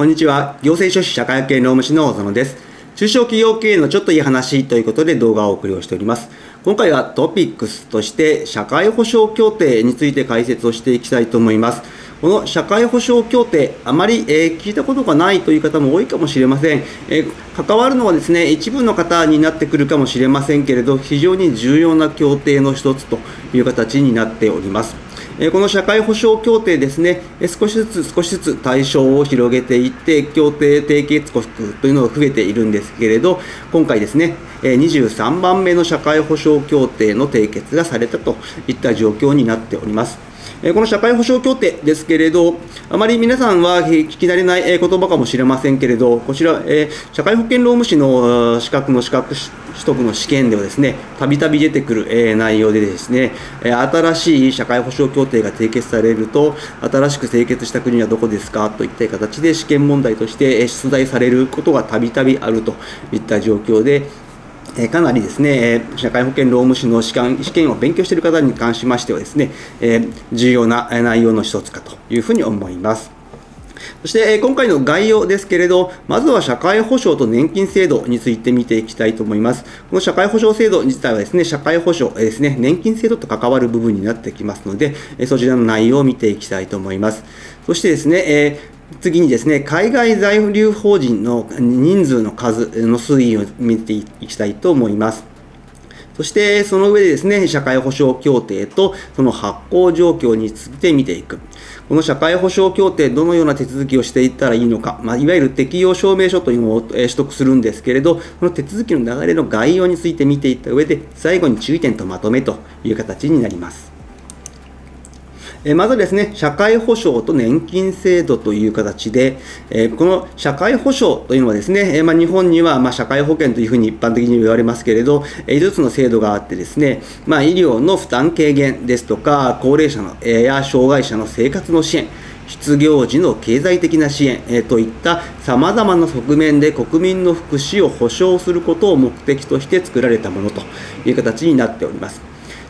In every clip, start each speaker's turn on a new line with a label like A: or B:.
A: こんにちは。行政書士社会保険労務士の小園です。中小企業経営のちょっといい話ということで動画をお送りをしております。今回はトピックスとして社会保障協定について解説をしていきたいと思います。この社会保障協定、あまり、聞いたことがないという方も多いかもしれません。関わるのはですね、一部の方になってくるかもしれませんけれど、非常に重要な協定の一つという形になっております。この社会保障協定ですね、少しずつ対象を広げていって、協定締結国というのが増えているんですけれど、今回ですね、23番目の社会保障協定の締結がされたといった状況になっております。この社会保障協定ですけれど、あまり皆さんは聞き慣れない言葉かもしれませんけれど、こちら、社会保険労務士の資格取得の試験ではですね、たびたび出てくる内容でですね、新しい社会保障協定が締結されると、新しく締結した国はどこですかといった形で試験問題として出題されることがたびたびあるといった状況で、かなりですね、社会保険労務士の試験を勉強している方に関しましてはですね、重要な内容の一つかというふうに思います。そして今回の概要ですけれど、まずは社会保障と年金制度について見ていきたいと思います。この社会保障制度自体はですね、社会保障ですね、年金制度と関わる部分になってきますので、そちらの内容を見ていきたいと思います。そしてですね、次にですね、海外在留邦人の人数の数の推移を見ていきたいと思います。そしてその上でですね、社会保障協定とその発行状況について見ていく。この社会保障協定、どのような手続きをしていったらいいのか、いわゆる適用証明書というのを取得するんですけれど、この手続きの流れの概要について見ていった上で、最後に注意点とまとめという形になります。まずですね、社会保障と年金制度という形で、この社会保障というのはですね、日本には社会保険というふうに一般的に言われますけれど、5つの制度があってですね、医療の負担軽減ですとか、高齢者のや障害者の生活の支援、失業時の経済的な支援といったさまざまな側面で国民の福祉を保障することを目的として作られたものという形になっております。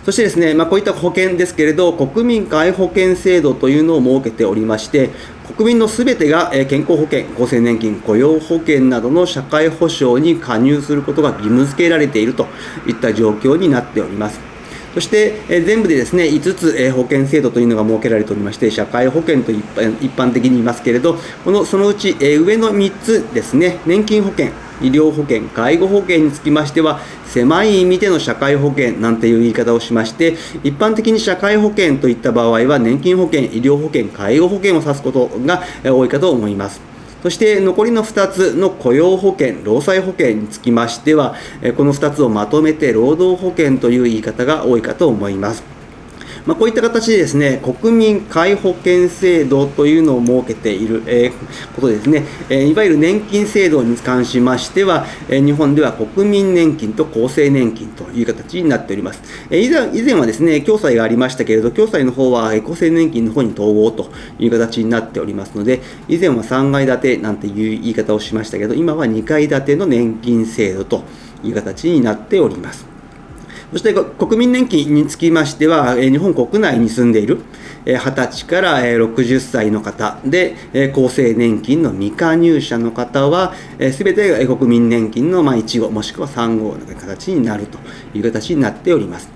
A: そしてですね、こういった保険ですけれど、国民皆保険制度というのを設けておりまして、国民のすべてが健康保険、厚生年金、雇用保険などの社会保障に加入することが義務付けられているといった状況になっております。そして全部でですね、5つ保険制度というのが設けられておりまして、社会保険と一般的に言いますけれど、そのうち上の3つですね、年金保険、医療保険、介護保険につきましては、狭い意味での社会保険なんていう言い方をしまして、一般的に社会保険といった場合は、年金保険、医療保険、介護保険を指すことが多いかと思います。そして残りの2つの雇用保険、労災保険につきましては、この2つをまとめて労働保険という言い方が多いかと思います。こういった形でですね、国民皆保険制度というのを設けていることですね、いわゆる年金制度に関しましては、日本では国民年金と厚生年金という形になっております。以前はですね、共済がありましたけれど、共済の方は厚生年金の方に統合という形になっておりますので、以前は3階建てなんていう言い方をしましたけど、今は2階建ての年金制度という形になっております。そして国民年金につきましては、日本国内に住んでいる20歳から60歳の方で、厚生年金の未加入者の方は、すべて国民年金の1号もしくは3号の形になるという形になっております。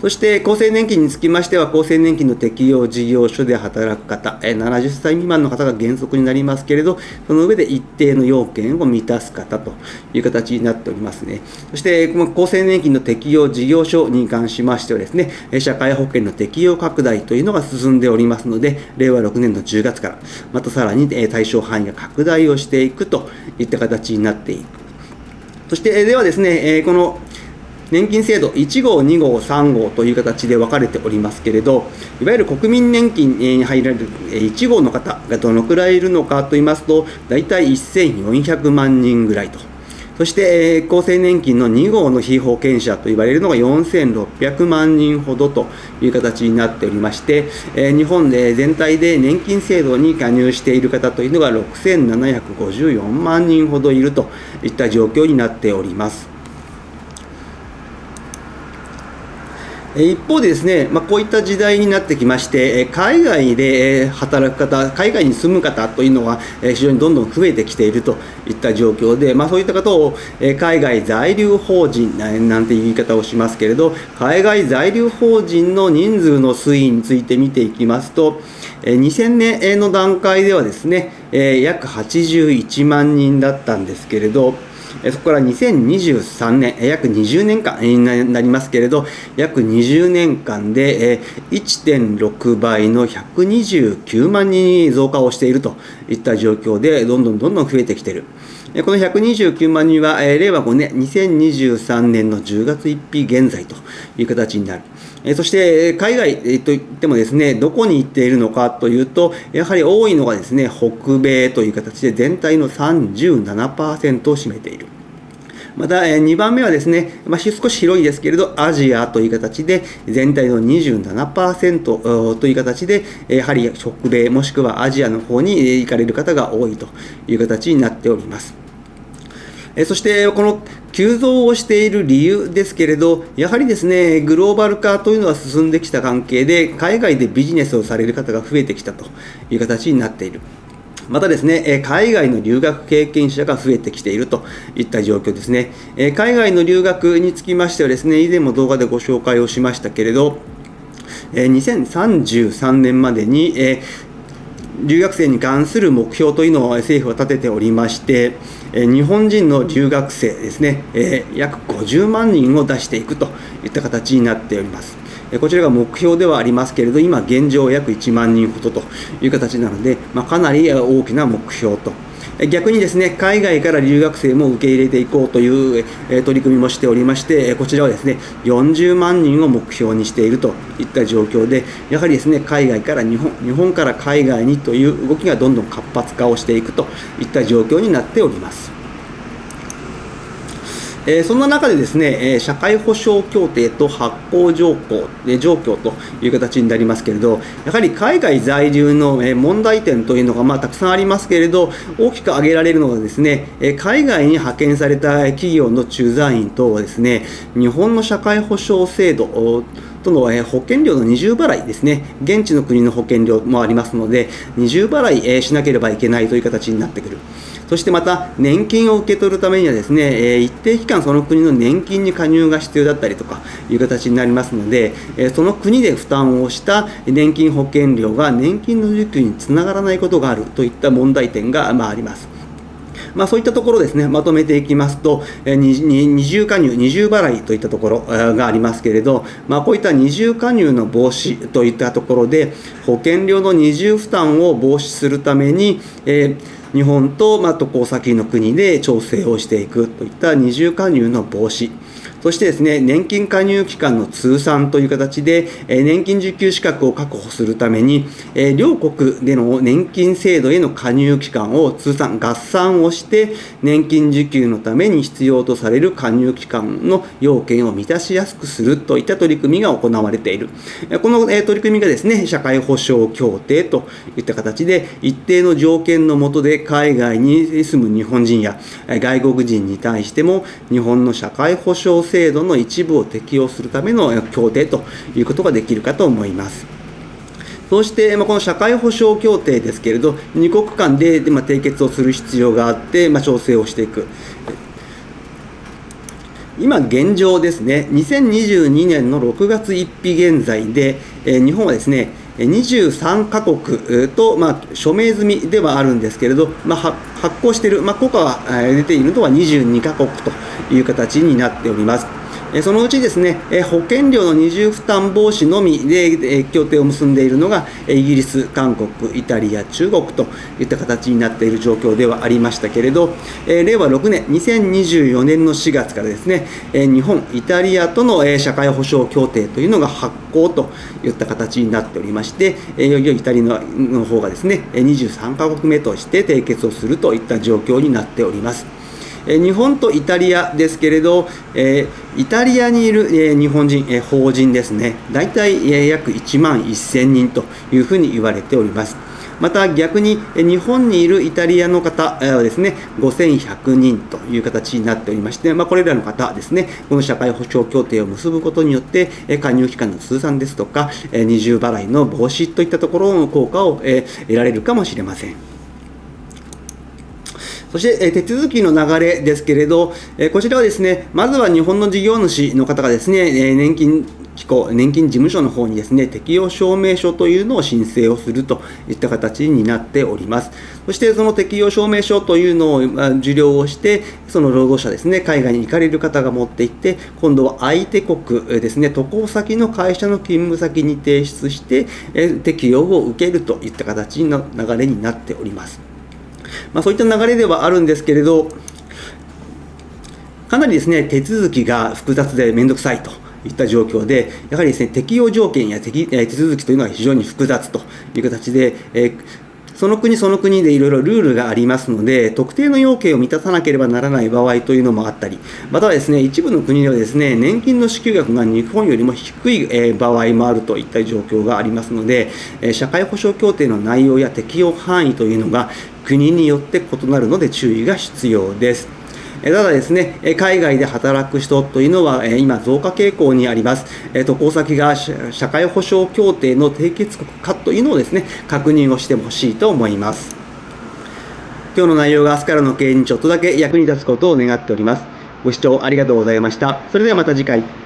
A: そして厚生年金につきましては、厚生年金の適用事業所で働く方、70歳未満の方が原則になりますけれど、その上で一定の要件を満たす方という形になっておりますね。そしてこの厚生年金の適用事業所に関しましてはですね、社会保険の適用拡大というのが進んでおりますので、令和6年の10月からまたさらに対象範囲が拡大をしていくといった形になっていく。そしてではですね、この年金制度1号、2号、3号という形で分かれておりますけれど、いわゆる国民年金に入られる1号の方がどのくらいいるのかといいますと、大体1400万人ぐらいと。そして厚生年金の2号の被保険者と言われるのが4600万人ほどという形になっておりまして、日本で全体で年金制度に加入している方というのが6754万人ほどいるといった状況になっております。一方でですね、こういった時代になってきまして、海外で働く方、海外に住む方というのが非常にどんどん増えてきているといった状況で、そういった方を海外在留邦人なんていう言い方をしますけれど、海外在留邦人の人数の推移について見ていきますと、2000年の段階ではですね、約81万人だったんですけれど、そこから2023年、約20年間になりますけれど、約20年間で 1.6 倍の129万人に増加をしているといった状況で、どんどん増えてきている。この129万人は令和5年、2023年の10月1日現在という形になる。そして海外といってもですね、どこに行っているのかというと、やはり多いのがですね、北米という形で全体の 37% を占めている。また2番目はですね、少し広いですけれど、アジアという形で全体の 27% という形で、やはり北米もしくはアジアの方に行かれる方が多いという形になっております。そしてこの急増をしている理由ですけれど、やはりですね、グローバル化というのは進んできた関係で、海外でビジネスをされる方が増えてきたという形になっている。またですね、海外の留学経験者が増えてきているといった状況ですね。海外の留学につきましてはですね、以前も動画でご紹介をしましたけれど、2033年までに留学生に関する目標というのを政府は立てておりまして、日本人の留学生ですね、約50万人を出していくといった形になっております。こちらが目標ではありますけれど、今現状約1万人ほどという形なので、かなり大きな目標と。逆にですね、海外から留学生も受け入れていこうという取り組みもしておりまして、こちらはですね、40万人を目標にしているといった状況で、やはりですね、海外から日本から海外にという動きがどんどん活発化をしていくといった状況になっております。そんな中でですね、社会保障協定と発行状況という形になりますけれど、やはり海外在留の問題点というのがたくさんありますけれど、大きく挙げられるのがですね、海外に派遣された企業の駐在員等はですね、日本の社会保障制度との保険料の二重払いですね、現地の国の保険料もありますので、二重払いしなければいけないという形になってくる。そしてまた、年金を受け取るためにはですね、一定期間その国の年金に加入が必要だったりとかいう形になりますので、その国で負担をした年金保険料が年金の受給につながらないことがあるといった問題点があります。そういったところですね、まとめていきますと、二重加入、二重払いといったところがありますけれど、こういった二重加入の防止といったところで、保険料の二重負担を防止するために、日本と渡航先の国で調整をしていくといった二重加入の防止。そしてですね、年金加入期間の通算という形で、年金受給資格を確保するために、両国での年金制度への加入期間を通算合算をして、年金受給のために必要とされる加入期間の要件を満たしやすくするといった取り組みが行われている。この取り組みがですね、社会保障協定といった形で、一定の条件の下で海外に住む日本人や外国人に対しても、日本の社会保障制度の一部を適用するための協定ということができるかと思います。そして、この社会保障協定ですけれど、2国間で締結をする必要があって、調整をしていく。今現状ですね、2022年の6月1日現在で、日本はですね、23カ国と、署名済みではあるんですけれど、発行している、効果が出ているのは22カ国という形になっております。そのうちですね、保険料の二重負担防止のみで協定を結んでいるのがイギリス、韓国、イタリア、中国といった形になっている状況ではありましたけれど、令和6年、2024年の4月からですね、日本、イタリアとの社会保障協定というのが発行といった形になっておりまして、いよいよイタリアの方がですね、23カ国目として締結をするといった状況になっております。日本とイタリアですけれど、イタリアにいる日本人、法人ですね、大体約1万1000人というふうに言われております。また逆に日本にいるイタリアの方はですね、5100人という形になっておりまして、これらの方はですね、この社会保障協定を結ぶことによって、加入期間の通算ですとか、二重払いの防止といったところの効果を得られるかもしれません。そして手続きの流れですけれど、こちらはですね、まずは日本の事業主の方がですね、年金機構、年金事務所の方にですね、適用証明書というのを申請をするといった形になっております。そしてその適用証明書というのを受領をして、その労働者ですね、海外に行かれる方が持っていって、今度は相手国ですね、渡航先の会社の勤務先に提出して、適用を受けるといった形の流れになっております。そういった流れではあるんですけれど、かなりですね、手続きが複雑でめんどくさいといった状況で、やはりですね、適用条件や手続きというのは非常に複雑という形で、その国その国でいろいろルールがありますので、特定の要件を満たさなければならない場合というのもあったり、またはですね、一部の国ではですね、年金の支給額が日本よりも低い場合もあるといった状況がありますので、社会保障協定の内容や適用範囲というのが国によって異なるので注意が必要です。ただですね、海外で働く人というのは今増加傾向にあります。渡航先が社会保障協定の締結国かというのをですね、確認をしてほしいと思います。今日の内容が明日からの経営にちょっとだけ役に立つことを願っております。ご視聴ありがとうございました。それではまた次回。